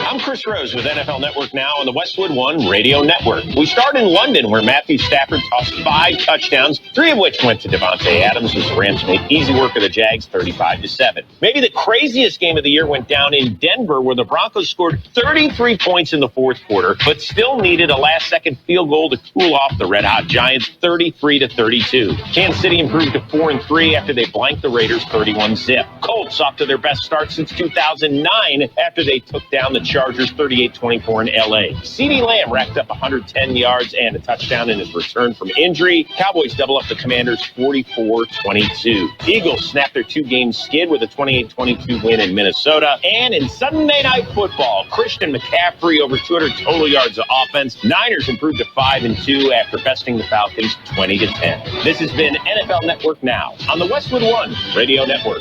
I'm Chris Rose with NFL Network Now on the Westwood One Radio Network. We start in London, where Matthew Stafford tossed 5 touchdowns, 3 of which went to Devontae Adams, as the Rams made easy work of the Jags 35-7. Maybe the craziest game of the year went down in Denver, where the Broncos scored 33 points in the fourth quarter, but still needed a last-second field goal to cool off the red-hot Giants 33-32. Kansas City improved to 4-3 after they blanked the Raiders 31-zip. Colts off to their best start since 2009 after they took down the Chargers 38-24 in L.A. CeeDee Lamb racked up 110 yards and a touchdown in his return from injury. Cowboys double up the Commanders 44-22. Eagles snapped their 2-game skid with a 28-22 win in Minnesota. And in Sunday Night Football, Christian McCaffrey over 200 total yards of offense. Niners improved to 5-2 after besting the Falcons 20-10. This has been NFL Network Now on the Westwood One Radio Network.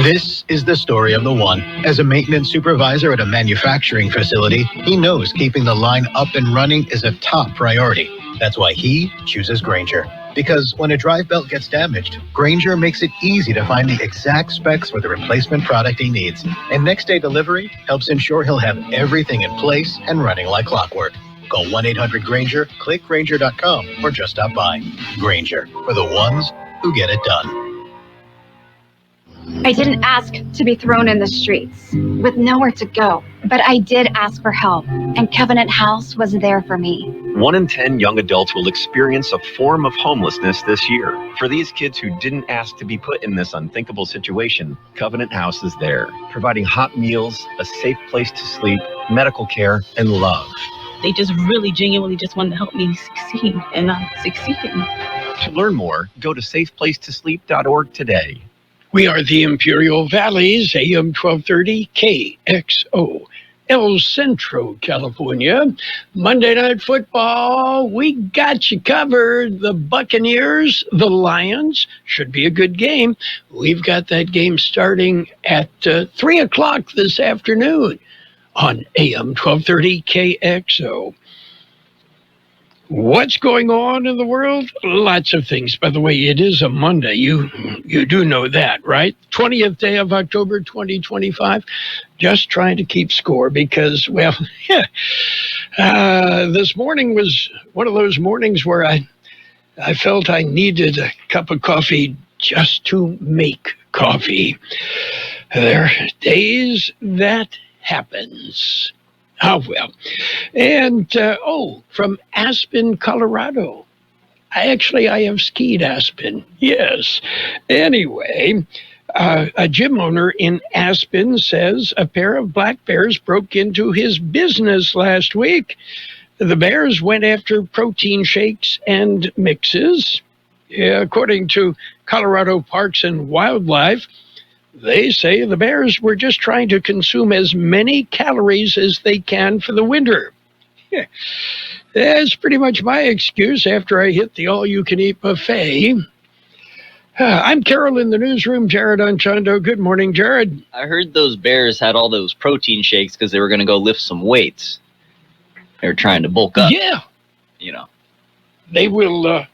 This is the story of the one. As a maintenance supervisor at a manufacturing facility, he knows keeping the line up and running is a top priority. That's why he chooses Grainger. Because when a drive belt gets damaged, Grainger makes it easy to find the exact specs for the replacement product he needs. And next-day delivery helps ensure he'll have everything in place and running like clockwork. Call 1-800-GRAINGER, click Grainger.com, or just stop by. Grainger, for the ones who get it done. I didn't ask to be thrown in the streets with nowhere to go, but I did ask for help, and Covenant House was there for me. 1 in 10 young adults will experience a form of homelessness this year. For these kids who didn't ask to be put in this unthinkable situation, Covenant House is there, providing hot meals, a safe place to sleep, medical care, and love. They just really genuinely just wanted to help me succeed, and I'm succeeding. To learn more, go to safeplacetosleep.org today. We are the Imperial Valley's AM 1230 KXO, El Centro, California. Monday Night Football, we got you covered. The Buccaneers, the Lions, should be a good game. We've got that game starting at 3 o'clock this afternoon on AM 1230 KXO. What's going on in the world? Lots of things. By the way, it is a Monday. You do know that, right? 20th day of October, 2025. Just trying to keep score because, well, this morning was one of those mornings where I felt I needed a cup of coffee just to make coffee. There are days that happens. Oh, well. And, from Aspen, Colorado. I have skied Aspen. Yes. Anyway, a gym owner in Aspen says a pair of black bears broke into his business last week. The bears went after protein shakes and mixes. According to Colorado Parks and Wildlife, they say the bears were just trying to consume as many calories as they can for the winter. That's pretty much my excuse after I hit the all-you-can-eat buffet. I'm Carroll in the newsroom. Jared Anchondo. Good morning, Jared. I heard those bears had all those protein shakes because they were going to go lift some weights. They were trying to bulk up. Yeah. You know. They will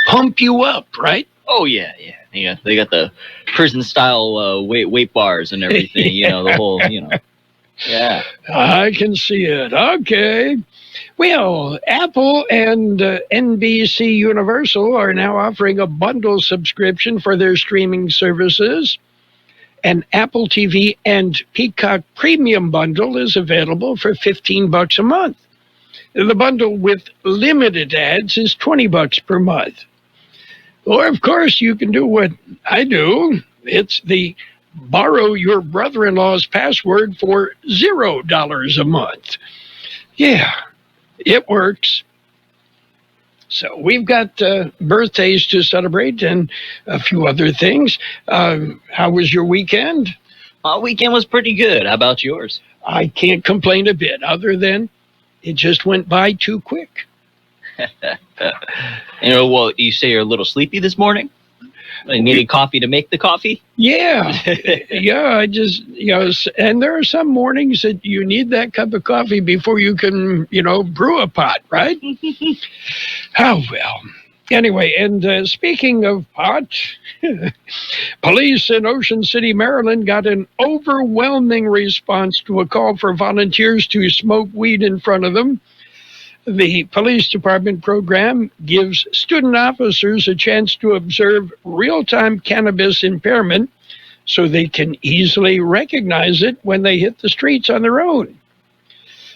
pump you up, right? Oh, yeah. They got the prison-style weight bars and everything, the whole, Yeah. I can see it. Okay. Well, Apple and NBC Universal are now offering a bundle subscription for their streaming services. An Apple TV and Peacock Premium bundle is available for $15 a month. The bundle with limited ads is $20 per month. Or, of course, you can do what I do. It's the borrow your brother-in-law's password for $0 a month. Yeah, it works. So we've got birthdays to celebrate and a few other things. How was your weekend? My weekend was pretty good. How about yours? I can't complain a bit, other than it just went by too quick. Well, you say you're a little sleepy this morning? You needed coffee to make the coffee? Yeah. I just, and there are some mornings that you need that cup of coffee before you can, brew a pot, right? Oh, well. Anyway, and speaking of pot, police in Ocean City, Maryland got an overwhelming response to a call for volunteers to smoke weed in front of them. The police department program gives student officers a chance to observe real-time cannabis impairment so they can easily recognize it when they hit the streets on their own.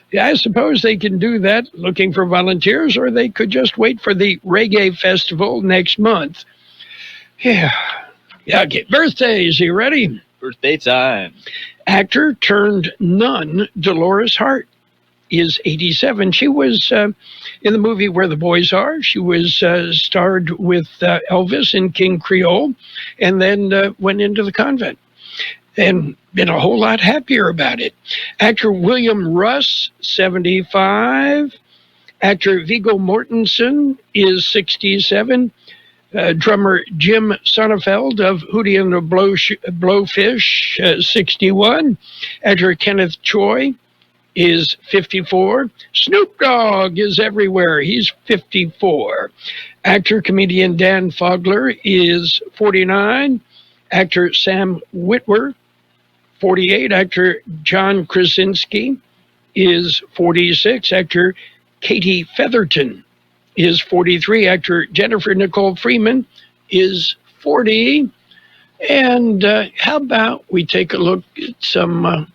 Yeah, I suppose they can do that looking for volunteers, or they could just wait for the reggae festival next month. Yeah, okay. Birthdays, you ready? Birthday time. Actor turned nun Dolores Hart is 87. She was in the movie Where the Boys Are. She was starred with Elvis in King Creole, and then went into the convent and been a whole lot happier about it. Actor William Russ, 75. Actor Viggo Mortensen is 67. Drummer Jim Sonnefeld of Hootie and the Blowfish, 61. Actor Kenneth Choi is 54. Snoop Dogg is everywhere. He's 54. Actor, comedian Dan Fogler is 49. Actor Sam Witwer, 48. Actor John Krasinski is 46. Actor Katie Featherton is 43. Actor Jennifer Nicole Freeman is 40. And how about we take a look at some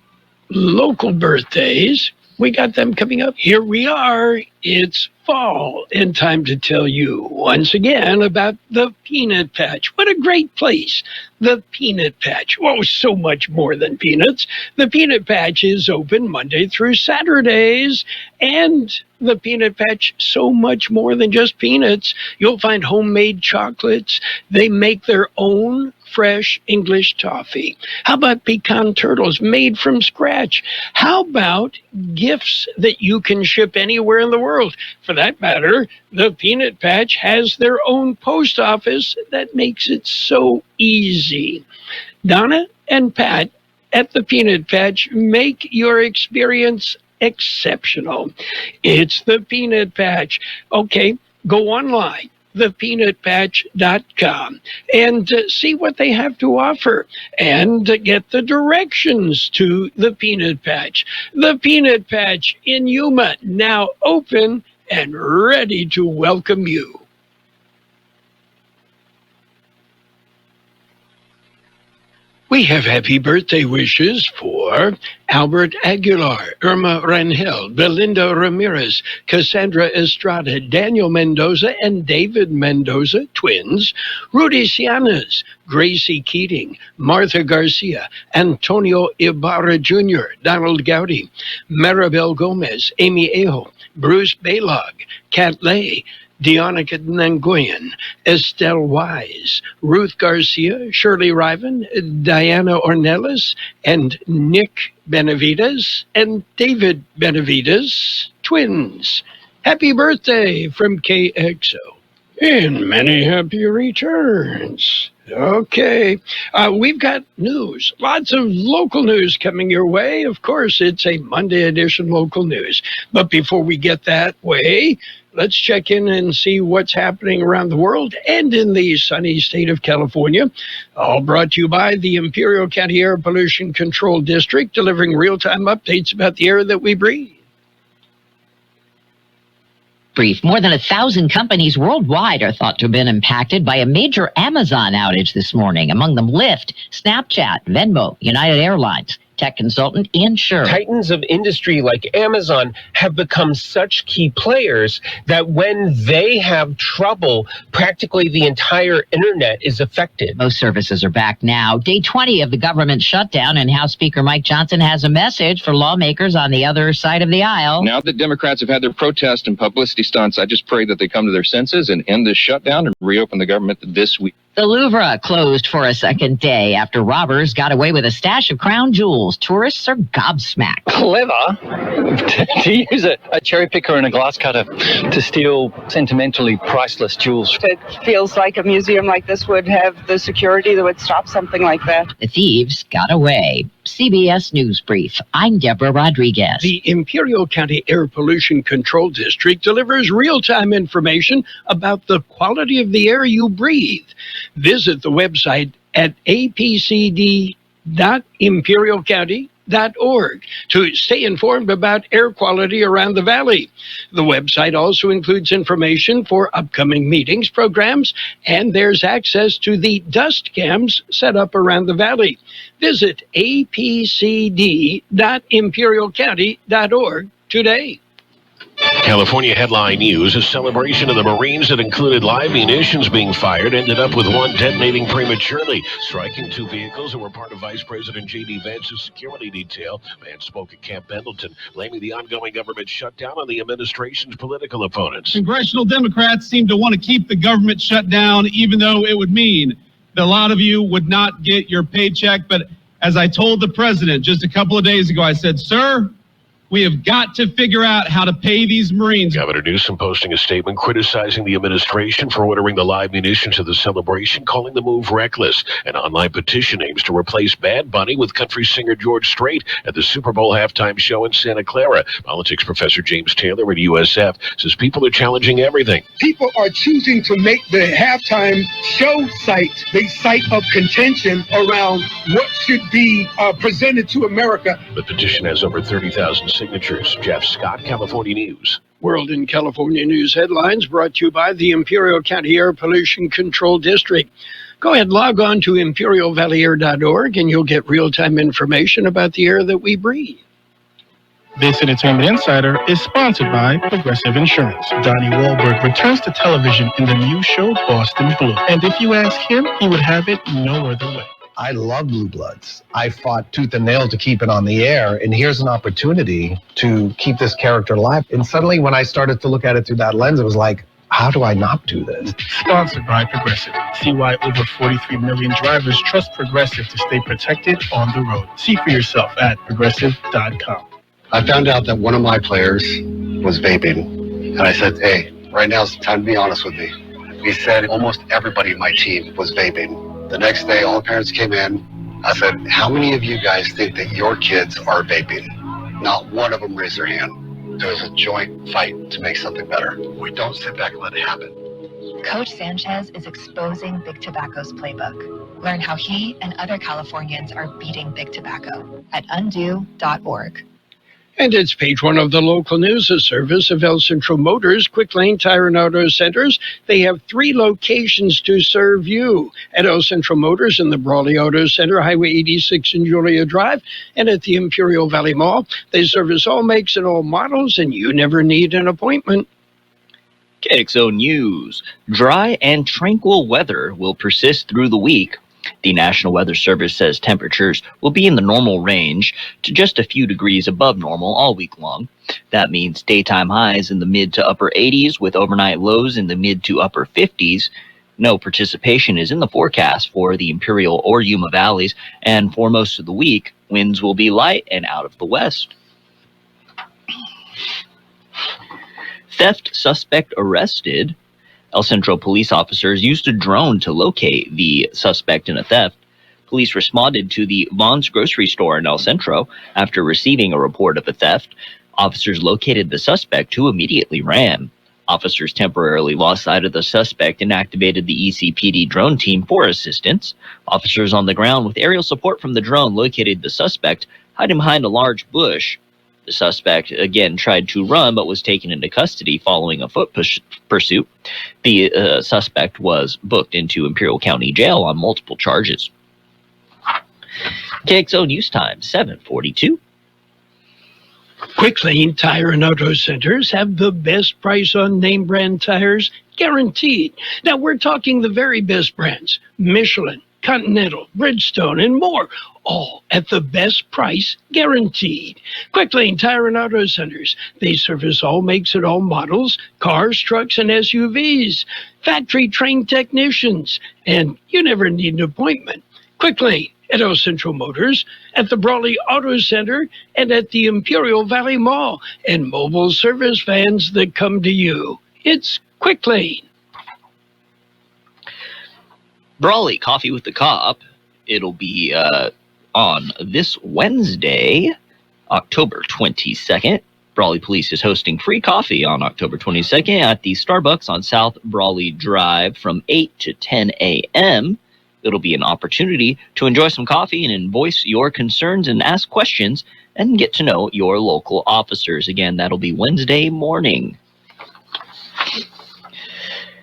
local birthdays? We got them coming up. Here we are. It's fall, and time to tell you once again about the Peanut Patch. What a great place, the Peanut Patch. Oh, so much more than peanuts. The Peanut Patch is open Monday through Saturdays, and the Peanut Patch, so much more than just peanuts. You'll find homemade chocolates. They make their own fresh English toffee. How about pecan turtles made from scratch? How about gifts that you can ship anywhere in the world? For that matter, the Peanut Patch has their own post office that makes it so easy. Donna and Pat at the Peanut Patch make your experience exceptional. It's the Peanut Patch. Okay, go online, thepeanutpatch.com, and see what they have to offer, and get the directions to the Peanut Patch. The Peanut Patch in Yuma, now open and ready to welcome you. We have happy birthday wishes for Albert Aguilar, Irma Rangel, Belinda Ramirez, Cassandra Estrada, Daniel Mendoza, and David Mendoza, twins, Rudy Cianas, Gracie Keating, Martha Garcia, Antonio Ibarra Jr., Donald Gowdy, Maribel Gomez, Amy Aho, Bruce Baylog, Kat Lay, Deonica Nangoyan, Estelle Wise, Ruth Garcia, Shirley Riven, Diana Ornelas, and Nick Benavides, and David Benavides, twins. Happy birthday from KXO. And many happy returns. Okay, we've got news, lots of local news coming your way. Of course, it's a Monday edition local news. But before we get that way, let's check in and see what's happening around the world and in the sunny state of California. All brought to you by the Imperial County Air Pollution Control District, delivering real-time updates about the air that we breathe. Brief. More than 1,000 companies worldwide are thought to have been impacted by a major Amazon outage this morning. Among them Lyft, Snapchat, Venmo, United Airlines. Tech consultant Ian Sher. Titans of industry like Amazon have become such key players that when they have trouble, practically the entire internet is affected. Most services are back now. Day 20 of the government shutdown, and House Speaker Mike Johnson has a message for lawmakers on the other side of the aisle. Now that Democrats have had their protest and publicity stunts, I just pray that they come to their senses and end this shutdown and reopen the government this week. The Louvre closed for a second day after robbers got away with a stash of crown jewels. Tourists are gobsmacked. Clever to use a cherry picker and a glass cutter to steal sentimentally priceless jewels. It feels like a museum like this would have the security that would stop something like that. The thieves got away. CBS News Brief. I'm Deborah Rodriguez. The Imperial County Air Pollution Control District delivers real-time information about the quality of the air you breathe. Visit the website at apcd.imperialcounty.org to stay informed about air quality around the valley. The website also includes information for upcoming meetings, programs, and there's access to the dust cams set up around the valley. Visit apcd.imperialcounty.org today. California headline news: a celebration of the Marines that included live munitions being fired ended up with one detonating prematurely, striking two vehicles that were part of Vice President J.D. Vance's security detail. Man spoke at Camp Pendleton, blaming the ongoing government shutdown on the administration's political opponents. Congressional Democrats seem to want to keep the government shut down, even though it would mean that a lot of you would not get your paycheck. But as I told the president just a couple of days ago, I said, sir, we have got to figure out how to pay these Marines. Governor Newsom posting a statement criticizing the administration for ordering the live munitions of the celebration, calling the move reckless. An online petition aims to replace Bad Bunny with country singer George Strait at the Super Bowl halftime show in Santa Clara. Politics professor James Taylor at USF says people are challenging everything. People are choosing to make the halftime show site the site of contention around what should be presented to America. The petition has over 30,000 signatures. Jeff Scott, California News. World in California News headlines brought to you by the Imperial County Air Pollution Control District. Go ahead, log on to imperialvalleyair.org and you'll get real-time information about the air that we breathe. This Entertainment Insider is sponsored by Progressive Insurance. Donnie Wahlberg returns to television in the new show Boston Blue. And if you ask him, he would have it no other way. I love Blue Bloods. I fought tooth and nail to keep it on the air, and here's an opportunity to keep this character alive. And suddenly when I started to look at it through that lens, it was like, how do I not do this? Sponsored by Progressive. See why over 43 million drivers trust Progressive to stay protected on the road. See for yourself at progressive.com. I found out that one of my players was vaping, and I said, hey, right now's the time to be honest with me. He said almost everybody in my team was vaping. The next day, all the parents came in. I said, how many of you guys think that your kids are vaping? Not one of them raised their hand. There was a joint fight to make something better. We don't sit back and let it happen. Coach Sanchez is exposing Big Tobacco's playbook. Learn how he and other Californians are beating Big Tobacco at undo.org. And it's page one of the local news, a service of El Centro Motors, Quick Lane Tire and Auto Centers. They have 3 locations to serve you. At El Centro Motors in the Brawley Auto Center, Highway 86 and Julia Drive, and at the Imperial Valley Mall. They service all makes and all models, and you never need an appointment. KXO News. Dry and tranquil weather will persist through the week. The National Weather Service says temperatures will be in the normal range to just a few degrees above normal all week long. That means daytime highs in the mid to upper 80s with overnight lows in the mid to upper 50s. No precipitation is in the forecast for the Imperial or Yuma valleys, and for most of the week, winds will be light and out of the west. Theft suspect arrested. El Centro police officers used a drone to locate the suspect in a theft. Police responded to the Vaughn's grocery store in El Centro after receiving a report of a theft. Officers located the suspect, who immediately ran. Officers temporarily lost sight of the suspect and activated the ECPD drone team for assistance. Officers on the ground with aerial support from the drone located the suspect, hiding behind a large bush. The suspect again tried to run but was taken into custody following a foot pursuit. The suspect was booked into Imperial County Jail on multiple charges. KXO News Time, 7:42. Quick Lane Tire and Auto Centers have the best price on name brand tires, guaranteed. Now we're talking the very best brands: Michelin, Continental, Bridgestone, and more, all at the best price, guaranteed. Quick Lane Tire and Auto Centers. They service all makes and all models, cars, trucks, and SUVs. Factory-trained technicians, and you never need an appointment. Quick Lane at El Centro Motors, at the Brawley Auto Center, and at the Imperial Valley Mall, and mobile service vans that come to you. It's Quick Lane. Brawley Coffee with the Cop. It'll be on this Wednesday, October 22nd. Brawley Police is hosting free coffee on October 22nd at the Starbucks on South Brawley Drive from 8 to 10 a.m. It'll be an opportunity to enjoy some coffee and voice your concerns and ask questions and get to know your local officers. Again, that'll be Wednesday morning.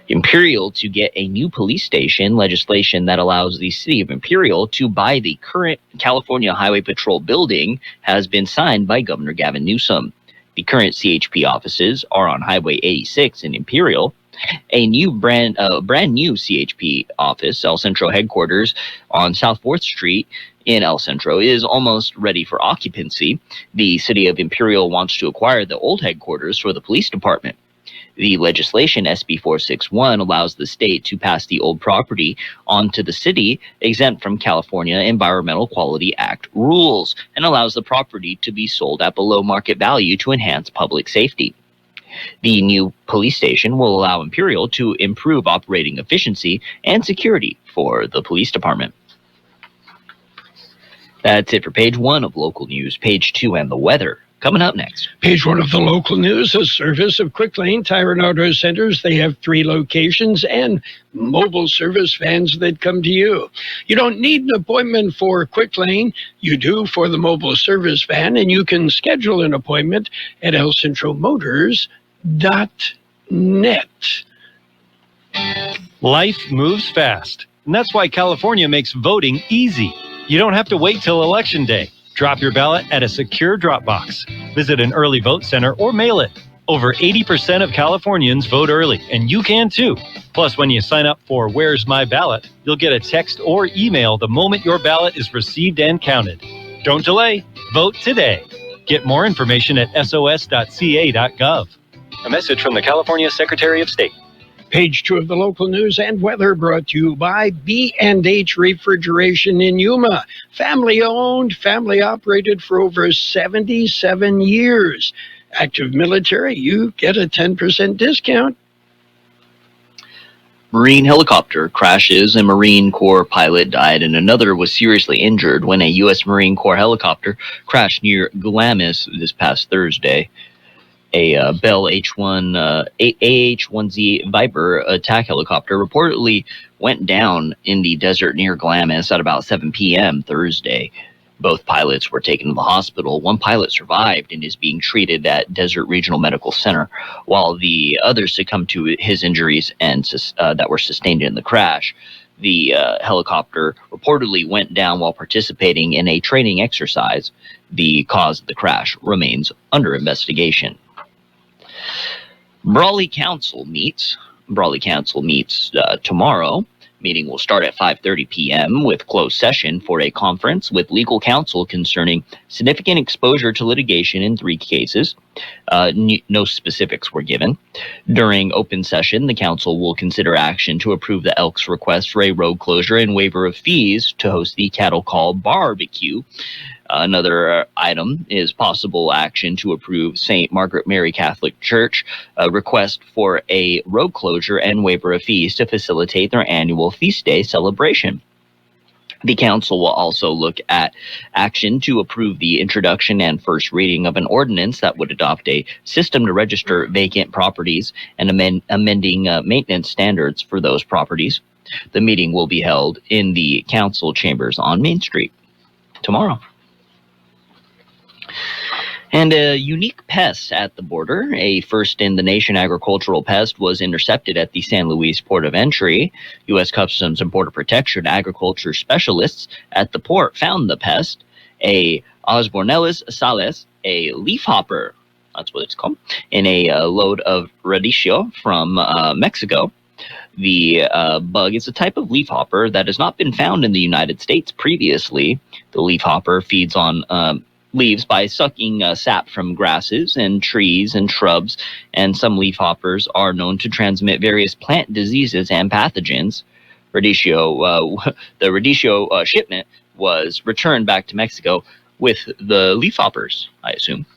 Imperial to get a new police station. Legislation that allows the city of Imperial to buy the current California Highway Patrol building has been signed by Governor Gavin Newsom. The current CHP offices are on Highway 86 in Imperial. A new brand new CHP office, El Centro headquarters on South 4th Street in El Centro, is almost ready for occupancy. The city of Imperial wants to acquire the old headquarters for the police department. The legislation, SB 461, allows the state to pass the old property onto the city, exempt from California Environmental Quality Act rules, and allows the property to be sold at below market value to enhance public safety. The new police station will allow Imperial to improve operating efficiency and security for the police department. That's it for page 1 of local news. Page 2 and the weather coming up next. Page 1 of the local news, a service of Quick Lane Tire and Auto Centers. They have 3 locations and mobile service vans that come to you. You don't need an appointment for Quick Lane. You do for the mobile service van, and you can schedule an appointment at elcentromotors.net. Life moves fast, and that's why California makes voting easy. You don't have to wait till Election Day. Drop your ballot at a secure drop box. Visit an early vote center or mail it. Over 80% of Californians vote early, and you can too. Plus, when you sign up for Where's My Ballot, you'll get a text or email the moment your ballot is received and counted. Don't delay. Vote today. Get more information at sos.ca.gov. A message from the California Secretary of State. Page 2 of the local news and weather brought to you by B&H Refrigeration in Yuma. Family owned, family operated for over 77 years. Active military, you get a 10% discount. Marine helicopter crashes. A Marine Corps pilot died and another was seriously injured when a U.S. Marine Corps helicopter crashed near Glamis this past Thursday. A Bell AH-1Z Viper attack helicopter reportedly went down in the desert near Glamis at about 7 p.m. Thursday. Both pilots were taken to the hospital. One pilot survived and is being treated at Desert Regional Medical Center, while the others succumbed to his injuries and that were sustained in the crash. The helicopter reportedly went down while participating in a training exercise. The cause of the crash remains under investigation. Brawley Council meets tomorrow. Meeting will start at 5:30 p.m. with closed session for a conference with legal counsel concerning significant exposure to litigation in 3 cases. No specifics were given. During open session, the council will consider action to approve the Elks' request for a road closure and waiver of fees to host the Cattle Call Barbecue. Another item is possible action to approve St. Margaret Mary Catholic Church request for a road closure and waiver of fees to facilitate their annual feast day celebration. The council will also look at action to approve the introduction and first reading of an ordinance that would adopt a system to register vacant properties and amending maintenance standards for those properties. The meeting will be held in the council chambers on Main Street tomorrow. And a unique pest at the border. A first-in-the-nation agricultural pest was intercepted at the San Luis port of entry. U.S. Customs and Border Protection agriculture specialists at the port found the pest, a Osbornellus sales, a leafhopper, that's what it's called, in a load of radicchio from Mexico. The bug is a type of leafhopper that has not been found in the United States previously. The leafhopper feeds on leaves by sucking sap from grasses and trees and shrubs, and some leafhoppers are known to transmit various plant diseases and pathogens. The radicchio shipment was returned back to Mexico with the leafhoppers, I assume.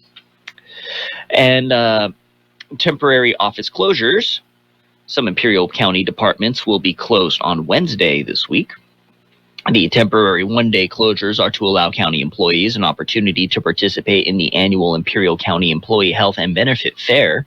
And temporary office closures. Some Imperial County departments will be closed on Wednesday this week. The temporary one-day closures are to allow county employees an opportunity to participate in the annual Imperial County Employee Health and Benefit Fair.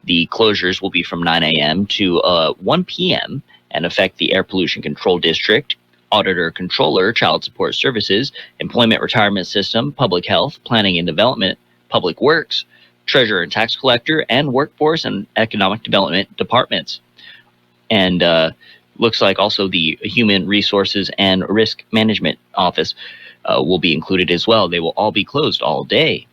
The closures will be from 9 a.m. to 1 p.m. and affect the Air Pollution Control District, Auditor Controller, Child Support Services, Employment Retirement System, Public Health, Planning and Development, Public Works, Treasurer and Tax Collector, and Workforce and Economic Development departments. And looks like also the Human Resources and Risk Management Office will be included as well. They will all be closed all day.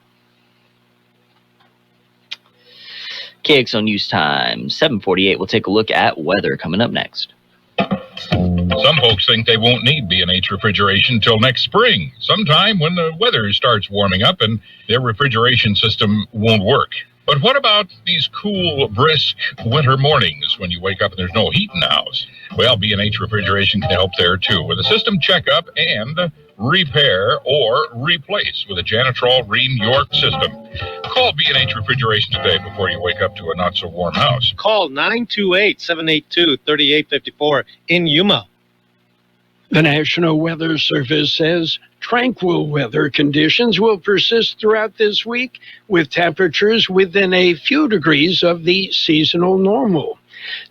KXO News Time, 7:48. We'll take a look at weather coming up next. Some folks think they won't need B&H refrigeration till next spring, sometime when the weather starts warming up and their refrigeration system won't work. But what about these cool, brisk winter mornings when you wake up and there's no heat in the house? Well, B&H Refrigeration can help there, too, with a system checkup and repair or replace with a Janitrol Ream York system. Call B&H Refrigeration today before you wake up to a not-so-warm house. Call 928-782-3854 in Yuma. The National Weather Service says tranquil weather conditions will persist throughout this week, with temperatures within a few degrees of the seasonal normal.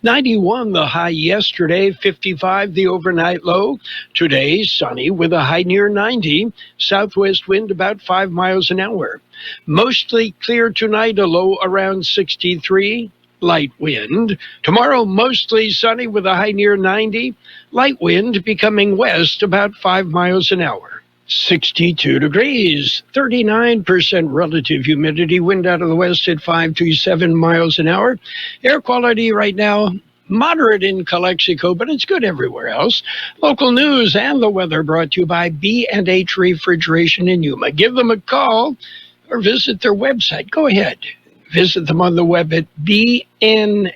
91 the high yesterday, 55 the overnight low. Today, sunny with a high near 90, southwest wind about 5 miles an hour. Mostly clear tonight, a low around 63. Light wind. Tomorrow, mostly sunny with a high near 90. Light wind becoming west about 5 miles an hour. 62 degrees, 39% relative humidity, wind out of the west at 5 to 7 miles an hour. Air quality right now, moderate in Calexico, but it's good everywhere else. Local news and the weather brought to you by B&H Refrigeration in Yuma. Give them a call or visit their website. Go ahead. Visit them on the web at bnhref.com.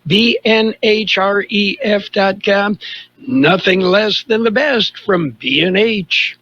bnhref.com. Nothing less than the best from B&H.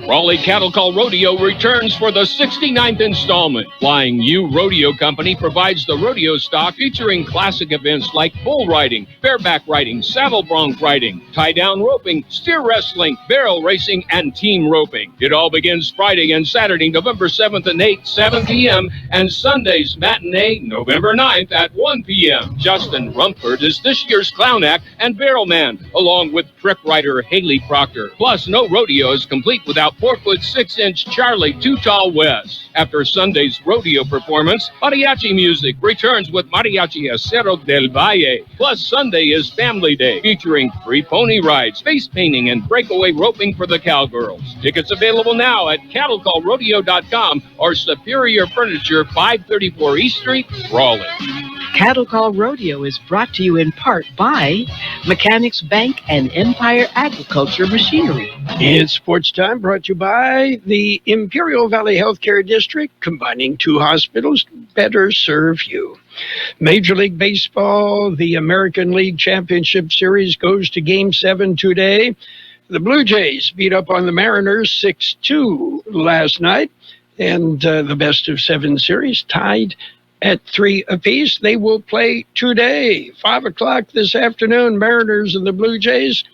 Raleigh Cattle Call Rodeo returns for the 69th installment. Flying U Rodeo Company provides the rodeo stock featuring classic events like bull riding, bareback riding, saddle bronc riding, tie-down roping, steer wrestling, barrel racing, and team roping. It all begins Friday and Saturday, November 7th and 8th, 7 p.m., and Sunday's matinee, November 9th at 1 p.m. Justin Rumford is this year's clown act and barrel man, along with trick rider Haley Proctor. Plus, no rodeo is complete without 4'6" Charlie Too Tall West. After Sunday's rodeo performance, mariachi music returns with Mariachi Acero del Valle. Plus, Sunday is Family Day, featuring free pony rides, face painting, and breakaway roping for the cowgirls. Tickets available now at cattlecallrodeo.com or Superior Furniture, 534 East Street, Raleigh. Cattle Call Rodeo is brought to you in part by Mechanics Bank and Empire Agriculture Machinery. It's sports time, brought to you by the Imperial Valley Healthcare District, combining two hospitals to better serve you. Major League Baseball, the American League Championship Series goes to Game 7 today. The Blue Jays beat up on the Mariners 6-2 last night, and the best of 7 series tied at 3 apiece. They will play today, 5 o'clock this afternoon. Mariners and the Blue Jays,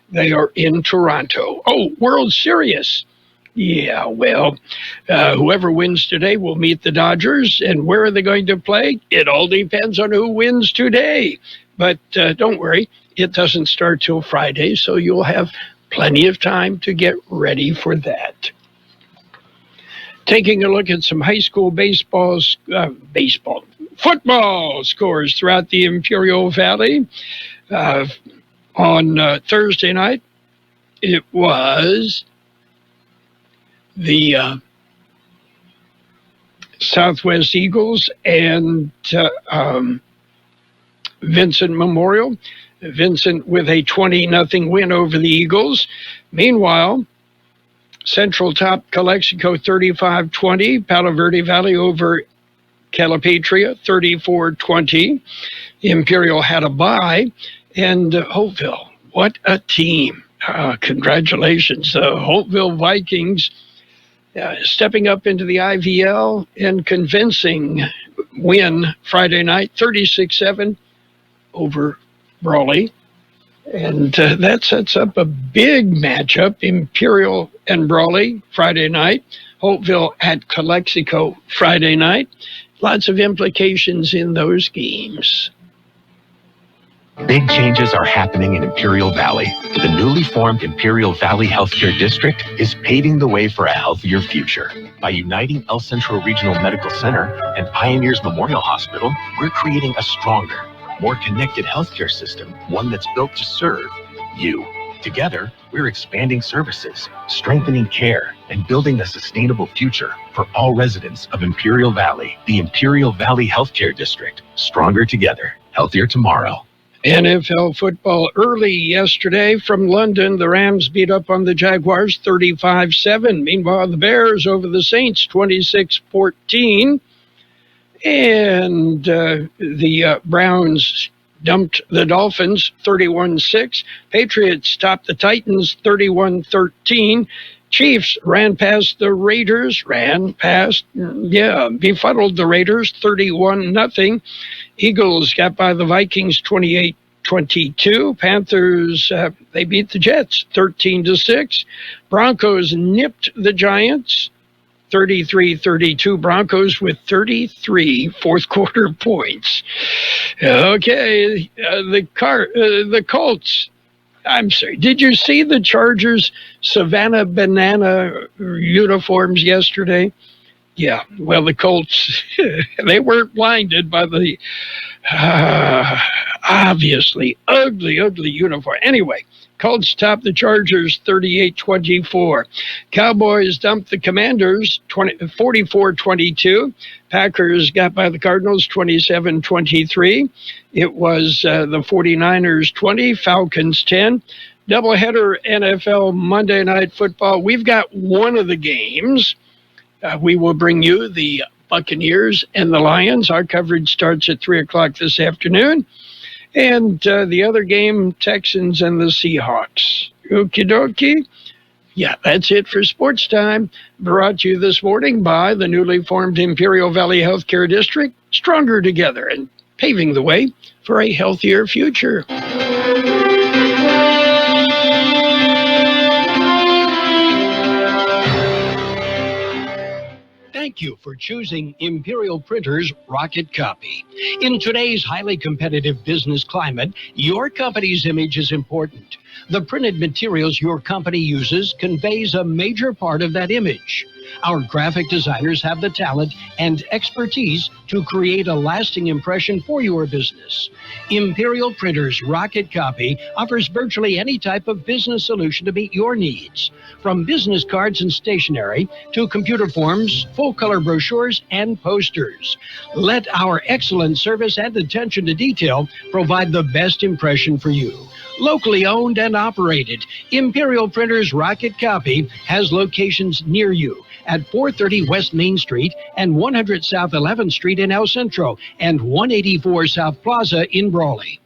they are in Toronto. Oh, World Series. Yeah, well, whoever wins today will meet the Dodgers. And where are they going to play? It all depends on who wins today. But don't worry, it doesn't start till Friday, so you'll have plenty of time to get ready for that. Taking a look at some high school football scores throughout the Imperial Valley. On Thursday night, it was the Southwest Eagles and Vincent Memorial. Vincent with a 20-0 win over the Eagles. Meanwhile, Central topped Calexico 35-20. Palo Verde Valley over Calipatria 34-20. Imperial had a bye. And Holtville, what a team. Congratulations. Holtville Vikings stepping up into the IVL and convincing win Friday night, 36-7 over Brawley. And that sets up a big matchup, Imperial and Brawley Friday night, Holtville at Calexico Friday night. Lots of implications in those games. Big changes are happening in Imperial Valley. The newly formed Imperial Valley Healthcare District is paving the way for a healthier future. By uniting El Centro Regional Medical Center and Pioneers Memorial Hospital, we're creating a stronger, more connected healthcare system, one that's built to serve you. Together, we're expanding services, strengthening care, and building a sustainable future for all residents of Imperial Valley. The Imperial Valley Healthcare District. Stronger together, healthier tomorrow. NFL football early yesterday from London. The Rams beat up on the Jaguars 35-7. Meanwhile, the Bears over the Saints 26-14. And the Browns dumped the Dolphins 31-6. Patriots topped the Titans 31-13. Chiefs ran past the Raiders, befuddled the Raiders 31-0. Eagles got by the Vikings 28-22. Panthers, they beat the Jets 13-6. Broncos nipped the Giants 33-32. Broncos with 33 fourth quarter points. Okay, the Colts. I'm sorry, did you see the Chargers Savannah Banana uniforms yesterday? Yeah, well, the Colts, they weren't blinded by the obviously ugly uniform. Anyway, Colts topped the Chargers 38-24. Cowboys dumped the Commanders 44-22. Packers got by the Cardinals 27-23. It was the 49ers 20, Falcons 10. Doubleheader NFL Monday Night Football. We've got one of the games. We will bring you the Buccaneers and the Lions. Our coverage starts at 3 o'clock this afternoon. And the other game, Texans and the Seahawks. Okie dokie. Yeah, that's it for Sports Time. Brought to you this morning by the newly formed Imperial Valley Healthcare District. Stronger together and paving the way for a healthier future. Thank you for choosing Imperial Printers Rocket Copy. In today's highly competitive business climate, your company's image is important. The printed materials your company uses conveys a major part of that image. Our graphic designers have the talent and expertise to create a lasting impression for your business. Imperial Printers Rocket Copy offers virtually any type of business solution to meet your needs, from business cards and stationery to computer forms, full-color brochures, and posters. Let our excellent service and attention to detail provide the best impression for you. Locally owned and operated, Imperial Printers Rocket Copy has locations near you at 430 West Main Street and 100 South 11th Street in El Centro and 184 South Plaza in Brawley.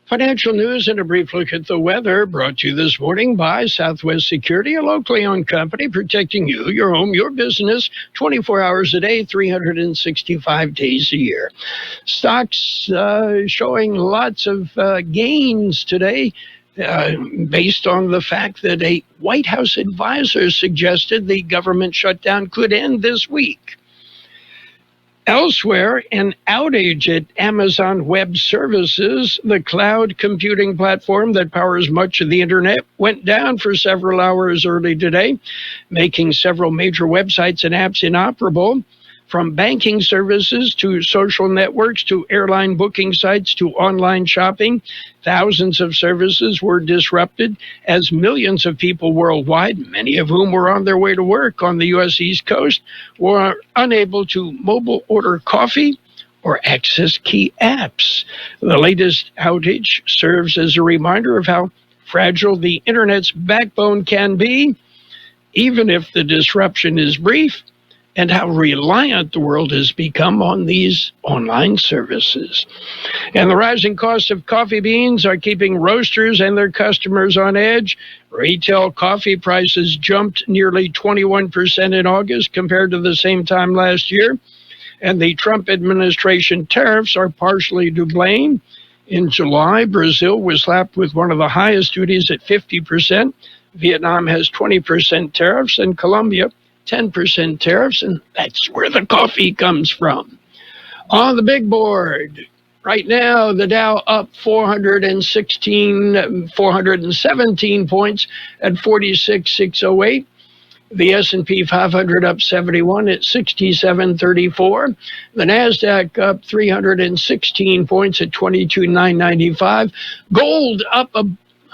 Financial news and a brief look at the weather brought to you this morning by Southwest Security, a locally owned company protecting you, your home, your business, 24 hours a day, 365 days a year. Stocks showing lots of gains today based on the fact that a White House advisor suggested the government shutdown could end this week. Elsewhere, an outage at Amazon Web Services, the cloud computing platform that powers much of the internet, went down for several hours early today, making several major websites and apps inoperable. From banking services to social networks to airline booking sites to online shopping, thousands of services were disrupted as millions of people worldwide, many of whom were on their way to work on the U.S. East Coast, were unable to mobile order coffee or access key apps. The latest outage serves as a reminder of how fragile the internet's backbone can be, even if the disruption is brief, and how reliant the world has become on these online services. And the rising cost of coffee beans are keeping roasters and their customers on edge. Retail coffee prices jumped nearly 21% in August compared to the same time last year. And the Trump administration tariffs are partially to blame. In July, Brazil was slapped with one of the highest duties at 50%. Vietnam has 20% tariffs, and Colombia 10% tariffs, and that's where the coffee comes from. On the big board, right now, the Dow up 417 points at 46,608. The S&P 500 up 71 at 6734. The NASDAQ up 316 points at 22,995. Gold up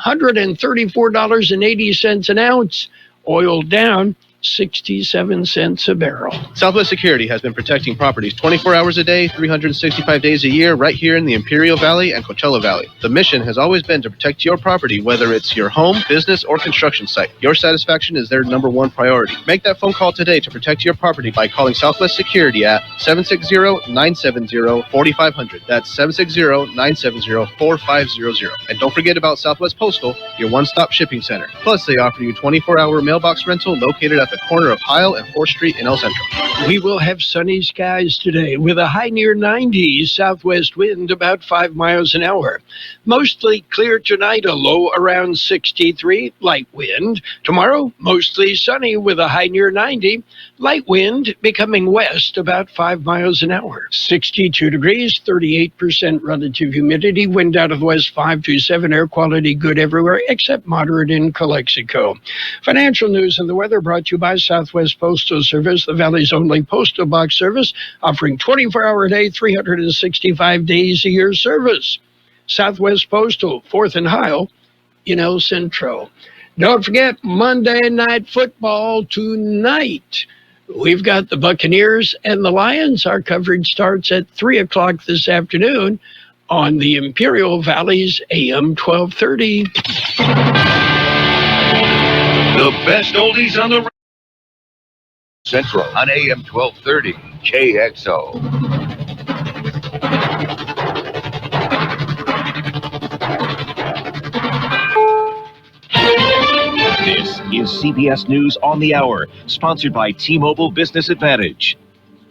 $134.80 an ounce. Oil down 67 cents a barrel. Southwest Security has been protecting properties 24 hours a day, 365 days a year, right here in the Imperial Valley and Coachella Valley. The mission has always been to protect your property, whether it's your home, business, or construction site. Your satisfaction is their number one priority. Make that phone call today to protect your property by calling Southwest Security at 760-970-4500. That's 760-970-4500. And don't forget about Southwest Postal, your one-stop shipping center. Plus, they offer you 24-hour mailbox rental located at the corner of Heil and 4th Street in El Centro. We will have sunny skies today with a high near 90, southwest wind about 5 miles an hour. Mostly clear tonight, a low around 63, light wind. Tomorrow, mostly sunny with a high near 90, light wind becoming west about 5 miles an hour. 62 degrees, 38% relative humidity, wind out of the west 5 to 7, air quality good everywhere except moderate in Calexico. Financial news and the weather brought to you by Southwest Postal Service, the Valley's only postal box service, offering 24-hour a day, 365 days a year service. Southwest Postal, 4th and Heil, in El Centro. Don't forget, Monday Night Football tonight. We've got the Buccaneers and the Lions. Our coverage starts at 3 o'clock this afternoon on the Imperial Valley's AM 1230. The best oldies on the Centro on AM 1230, KXO. This is CBS News on the Hour, sponsored by T-Mobile Business Advantage.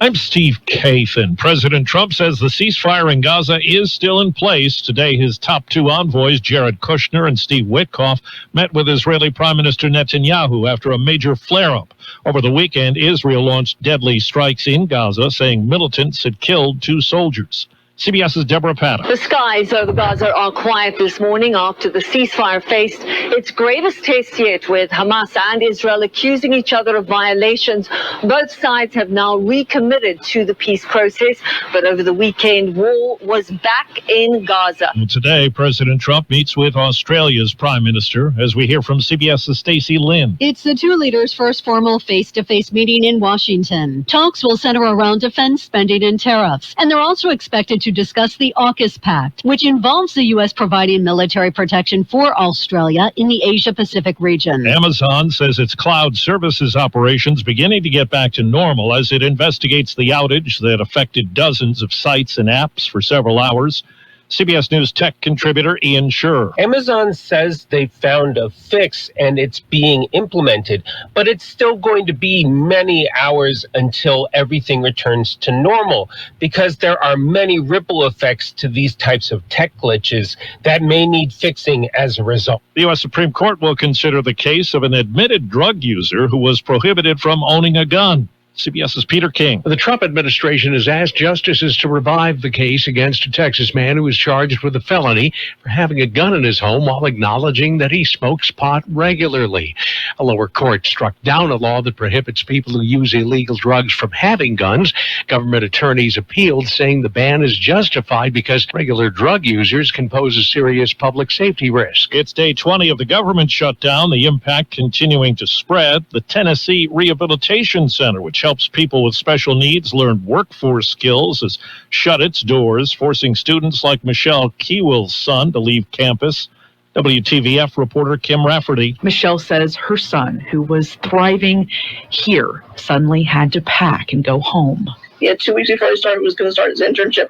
I'm Steve Kathan. President Trump says the ceasefire in Gaza is still in place. Today, his top two envoys, Jared Kushner and Steve Witkoff, met with Israeli Prime Minister Netanyahu after a major flare-up. Over the weekend, Israel launched deadly strikes in Gaza, saying militants had killed 2 soldiers. CBS's Deborah Patta. The skies over Gaza are quiet this morning after the ceasefire faced its gravest test yet, with Hamas and Israel accusing each other of violations. Both sides have now recommitted to the peace process, but over the weekend, war was back in Gaza. And today, President Trump meets with Australia's Prime Minister, as we hear from CBS's Stacey Lynn. It's the two leaders' first formal face-to-face meeting in Washington. Talks will center around defense spending and tariffs, and they're also expected to discuss the AUKUS Pact, which involves the U.S. providing military protection for Australia in the Asia-Pacific region. Amazon says its cloud services operations beginning to get back to normal as it investigates the outage that affected dozens of sites and apps for several hours. CBS News tech contributor Ian Scherr. Amazon says they found a fix and it's being implemented, but it's still going to be many hours until everything returns to normal because there are many ripple effects to these types of tech glitches that may need fixing as a result. The U.S. Supreme Court will consider the case of an admitted drug user who was prohibited from owning a gun. CBS's Peter King. The Trump administration has asked justices to revive the case against a Texas man who was charged with a felony for having a gun in his home while acknowledging that he smokes pot regularly. A lower court struck down a law that prohibits people who use illegal drugs from having guns. Government attorneys appealed, saying the ban is justified because regular drug users can pose a serious public safety risk. It's day 20 of the government shutdown, the impact continuing to spread. The Tennessee Rehabilitation Center, which helps people with special needs learn workforce skills, has shut its doors, forcing students like Michelle Keewell's son to leave campus. WTVF reporter Kim Rafferty. Michelle says her son, who was thriving here, suddenly had to pack and go home. Yeah, 2 weeks before he was going to start his internship.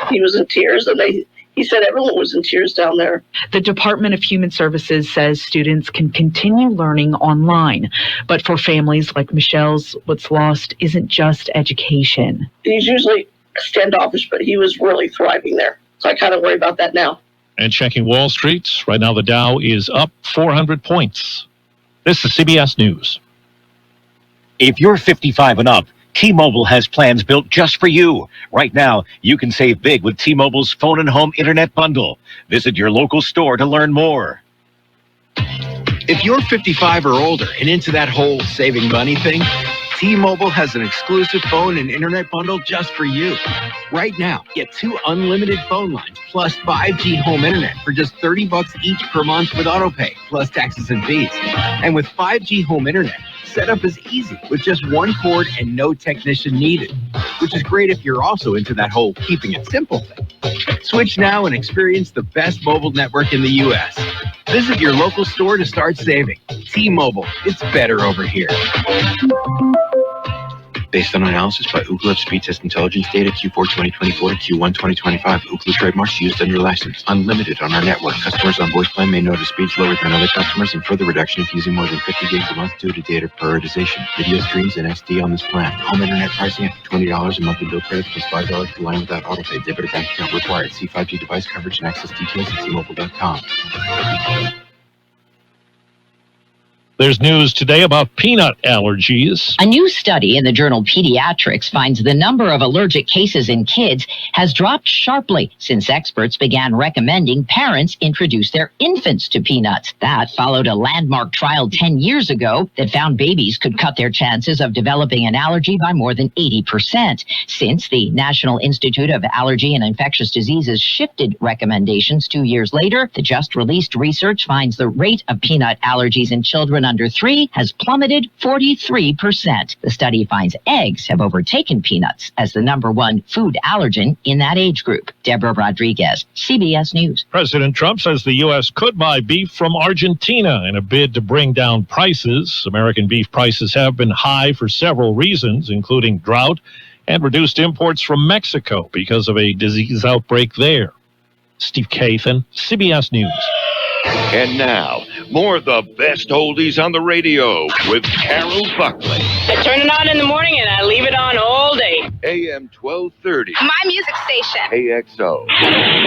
He was in tears, and he said everyone was in tears down there. The Department of Human Services says students can continue learning online. But for families like Michelle's, what's lost isn't just education. He's usually standoffish, but he was really thriving there. So I kind of worry about that now. And checking Wall Street, right now the Dow is up 400 points. This is CBS News. If you're 55 and up, T-Mobile has plans built just for you. Right now, you can save big with T-Mobile's phone and home internet bundle. Visit your local store to learn more. If you're 55 or older and into that whole saving money thing, T-Mobile has an exclusive phone and internet bundle just for you. Right now, get 2 unlimited phone lines plus 5G home internet for just $30 each per month with autopay, plus taxes and fees. And with 5G home internet, setup is easy with just 1 cord and no technician needed, which is great if you're also into that whole keeping it simple thing. Switch now and experience the best mobile network in the U.S. Visit your local store to start saving. T-Mobile, it's better over here. Based on analysis by Ookla Speed Test Intelligence data Q4 2024 to Q1 2025. Ookla trademarks used under license. Unlimited on our network. Customers on voice plan may notice speeds lower than other customers and further reduction if using more than 50 gigs a month due to data prioritization. Video streams and SD on this plan. Home internet pricing after $20 a monthly bill credit plus $5 per line without autopay. Debit or bank account required. See 5G device coverage and access details at tmobile.com. There's news today about peanut allergies. A new study in the journal Pediatrics finds the number of allergic cases in kids has dropped sharply since experts began recommending parents introduce their infants to peanuts. That followed a landmark trial 10 years ago that found babies could cut their chances of developing an allergy by more than 80%. Since the National Institute of Allergy and Infectious Diseases shifted recommendations 2 years later, the just-released research finds the rate of peanut allergies in children under 3 has plummeted 43%. The study finds eggs have overtaken peanuts as the #1 food allergen in that age group. Deborah Rodriguez, CBS News. President Trump says the U.S. could buy beef from Argentina in a bid to bring down prices. American beef prices have been high for several reasons, including drought and reduced imports from Mexico because of a disease outbreak there. Steve Kathan, CBS News. And now, more of the best oldies on the radio with Carroll Buckley. I turn it on in the morning and I leave it on all day. AM 1230. My music station. KXO.